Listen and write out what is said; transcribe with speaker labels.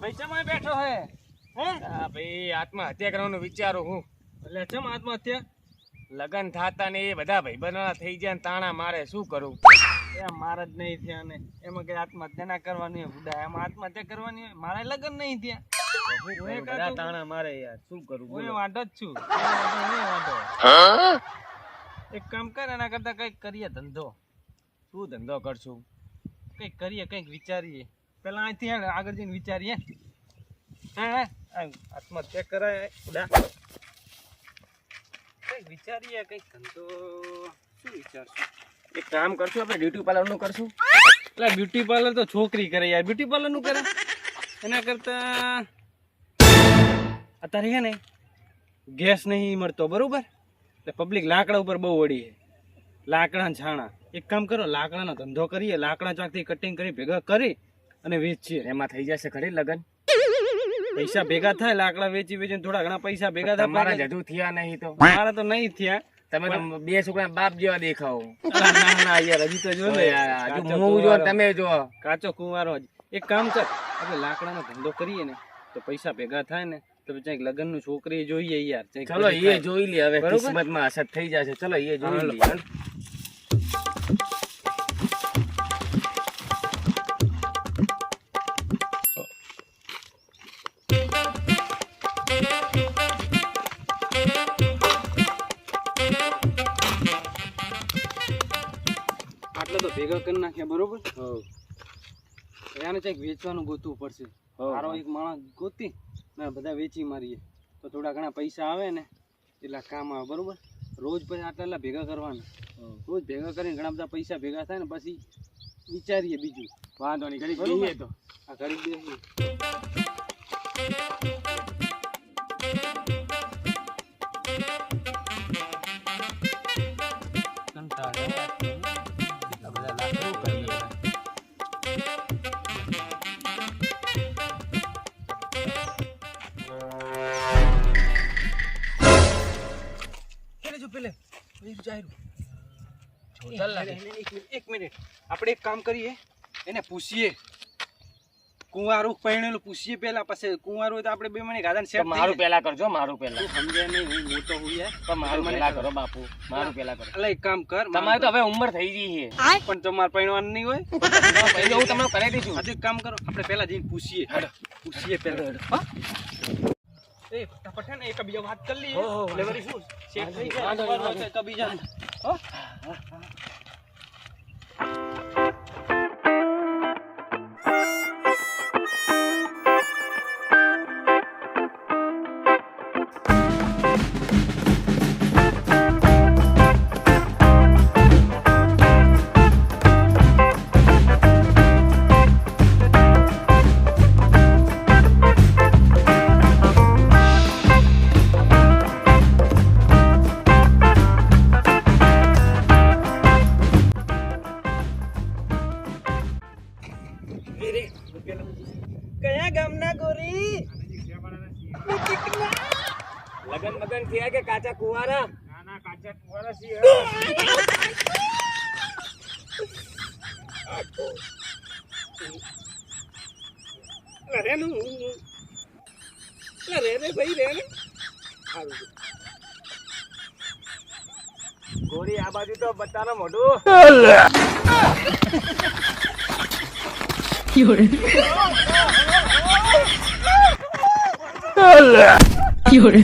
Speaker 1: પૈસા માં બેઠો હે
Speaker 2: ભાઈ આત્મહત્યા કરવાનું વિચારું હું.
Speaker 1: એટલે ચમ આત્મહત્યા?
Speaker 2: લગન થાતા ને એ બધા ભાઈબંધો થઈ જાય તાણા મારે શું કરું?
Speaker 1: એમ મારે જ નહીં થયા ને એમાં કઈ આત્મહત્યા ના કરવાની હોય બુડા, એમાં આત્મહત્યા કરવાની હોય? મારે લગન નહીં થયા,
Speaker 2: તાણા મારે યાર શું કરું?
Speaker 1: હું વાંધો જ છું. એક કામ કર, એના કરતા કઈક કરીએ ધંધો.
Speaker 2: શું ધંધો કરશું?
Speaker 1: કઈક કરીએ, કઈક વિચારીએ. પેલા અહીંથી આગળ જઈને વિચારીએ. હા આત્મહત્યા કરાય બુડા, કઈક વિચારીએ, કઈક ધંધો. શું વિચારશું?
Speaker 2: એક કામ કરશું, આપણે બ્યુટી પાર્લર નું કરશું.
Speaker 1: એટલે બ્યુટી પાર્લર તો છોકરી કરે યાર, બ્યુટી પાર્લર નું કરે. એના કરતા અત્યારે છે ને ગેસ નહીં મળતો બરોબર, એટલે પબ્લિક લાકડા ઉપર બહુ વળી છે. લાકડા છાણા, એક કામ કરો, લાકડાનો ધંધો કરીએ. લાકડા ચાકથી કટિંગ કરી ભેગા કરી અને વેચીએ.
Speaker 2: એમાં થઈ જશે ખરી લગન?
Speaker 1: પૈસા ભેગા થાય, લાકડા વેચી વેચીને થોડા ઘણા પૈસા ભેગા થાય.
Speaker 2: મારા જડું થયા નહીં તો?
Speaker 1: મારા તો નહીં થયા.
Speaker 2: તમે તો બે છોકરા બાપ જેવા દેખાવો.
Speaker 1: ના ના યાર, હજી તો જો ને
Speaker 2: હું જો તમે જો
Speaker 1: કાચો કુંવારો. એક કામ કર, આપણે લાકડાનો ધંધો કરીએ ને તો પૈસા ભેગા થાય ને તો ક્યાંક લગન નું છોકરી જોઈએ યાર.
Speaker 2: ચલો એ જોઈ લે, હવે કિસ્મત માં અસર થઈ જશે. ચલો એ જોઈ લે.
Speaker 1: આટલો તો ભેગા કરી નાખ્યા બરોબર. એને કંઈક વેચવાનું ગોતવું પડશે. મારો એક માણસ ગોતી ને બધા વેચી મારીએ તો થોડા ઘણા પૈસા આવે ને એટલા કામ આવે બરોબર. રોજ પછી આટલા ભેગા કરવાના, રોજ ભેગા કરીને ઘણા બધા પૈસા ભેગા થાય ને પછી વિચારીએ બીજું.
Speaker 2: વાંધો નહીં, ઘડી જોઈએ તો
Speaker 1: આ કરી દઈએ. એક મિનિટ, આપણે એક કામ કરીએ, એને પૂછીએ. કુંવારું પહેણેલું પૂછીએ પેલા, પછી કુંવારું તો આપણે બે મને ગાદા સેટ.
Speaker 2: મારું પેલા કરજો, મારું પેલા.
Speaker 1: સમજે નહીં, હું મોટો હું યાર,
Speaker 2: પણ મારું પેલા કરો બાપુ, મારું પેલા કરો.
Speaker 1: એટલે એક કામ કર,
Speaker 2: તમારે તો હવે ઉંમર થઈ ગઈ છે
Speaker 1: પણ તમારે પહેણવાનું નહીં હોય.
Speaker 2: હું તમને કરાવી દઈશું.
Speaker 1: હજુ એક કામ કરો, આપણે પેલા જઈને પૂછીએ. પૂછીએ પેલા. એ ફટાફટ ને એક બીજા વાત કરી લઈએ. લેવરી શું સેટ થઈ જાય કબીજા. કયા ગામના ગોરી?
Speaker 2: લગન મગન થયા કે કાચા કુવારા?
Speaker 1: ના ના, કાચા કુવારા છે. અરે નું અરે રે ભાઈ રે ને.
Speaker 2: ગોરી આ બાજુ તો બતાનો મોઢું.
Speaker 3: Fiore.